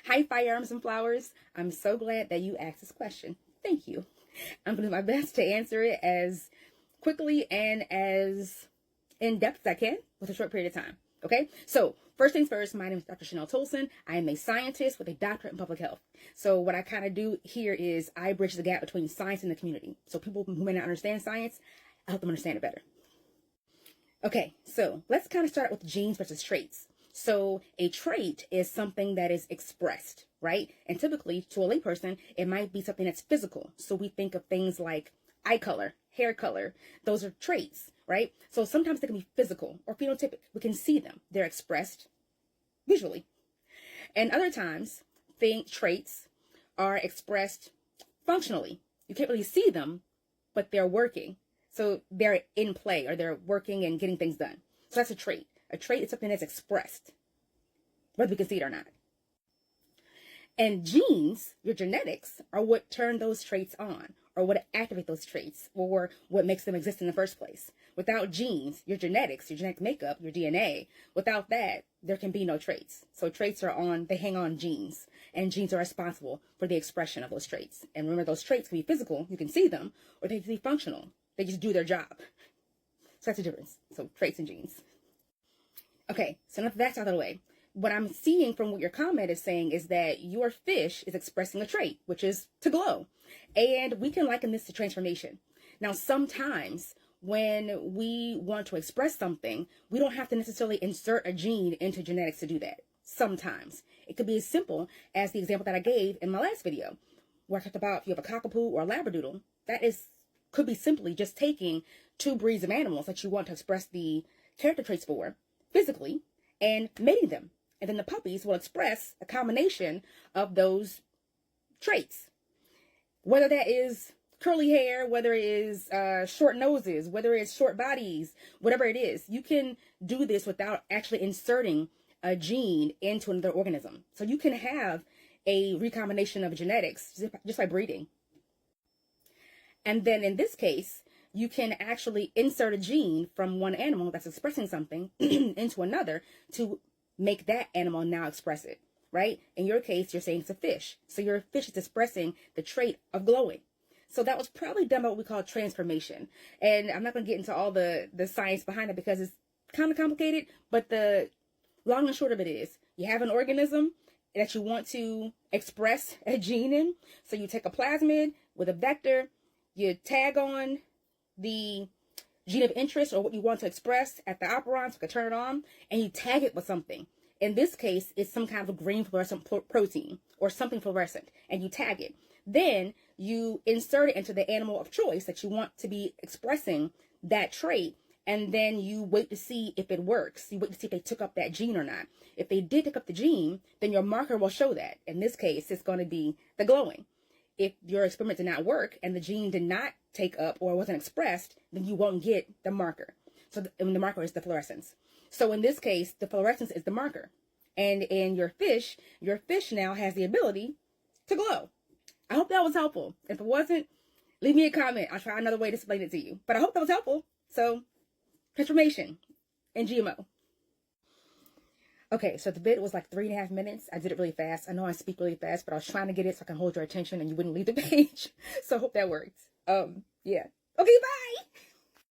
Hi, Firearms and Flowers. I'm so glad that you asked this question. Thank you. I'm going to do my best to answer it as quickly and as in-depth as I can with a short period of time. Okay, so first things first, my name is Dr. Chanel Tolson. I am a scientist with a doctorate in public health. So what I kind of do here is I bridge the gap between science and the community. So people who may not understand science, I help them understand it better. Okay, so let's kind of start with genes versus traits. So a trait is something that is expressed, right? And typically to a layperson, it might be something that's physical. So we think of things like eye color, hair color. Those are traits, right? So sometimes they can be physical or phenotypic. We can see them. They're expressed visually. And other times, traits are expressed functionally. You can't really see them, but they're working. So they're in play, or they're working and getting things done. So that's a trait. A trait is something that's expressed, whether we can see it or not. And genes, your genetics, are what turn those traits on, or what activate those traits, or what makes them exist in the first place. Without genes, your genetics, your genetic makeup, your DNA, without that, there can be no traits. So traits they hang on genes, and genes are responsible for the expression of those traits. And remember, those traits can be physical, you can see them, or they can be functional. They just do their job. So that's the difference. So traits and genes. Okay, so now that's out of the way. What I'm seeing from what your comment is saying is that your fish is expressing a trait, which is to glow. And we can liken this to transformation. Now, sometimes when we want to express something, we don't have to necessarily insert a gene into genetics to do that. Sometimes. It could be as simple as the example that I gave in my last video, where I talked about if you have a cockapoo or a labradoodle, could be simply just taking two breeds of animals that you want to express the character traits for physically and mating them. And then the puppies will express a combination of those traits. Whether that is curly hair, whether it is short noses, whether it's short bodies, whatever it is, you can do this without actually inserting a gene into another organism. So you can have a recombination of genetics just by breeding. And then in this case, you can actually insert a gene from one animal that's expressing something into another to make that animal now express it, right? In your case, you're saying it's a fish. So your fish is expressing the trait of glowing. So that was probably done by what we call transformation. And I'm not going to get into all the science behind it because it's kind of complicated, but the long and short of it is you have an organism that you want to express a gene in. So you take a plasmid with a vector, you tag on the gene of interest or what you want to express at the operon, so you can turn it on, and you tag it with something. In this case, it's some kind of a green fluorescent protein or something fluorescent, and you tag it. Then you insert it into the animal of choice that you want to be expressing that trait, and then you wait to see if it works. You wait to see if they took up that gene or not. If they did take up the gene, then your marker will show that. In this case, it's going to be the glowing. If your experiment did not work and the gene did not take up or wasn't expressed, then you won't get the marker. So the marker is the fluorescence. So in this case, the fluorescence is the marker. And in your fish now has the ability to glow. I hope that was helpful. If it wasn't, leave me a comment. I'll try another way to explain it to you. But I hope that was helpful. So, transformation and GMO. Okay, so the bit was like 3.5 minutes. I did it really fast. I know I speak really fast, but I was trying to get it so I can hold your attention and you wouldn't leave the page. So I hope that worked. Yeah. Okay, bye!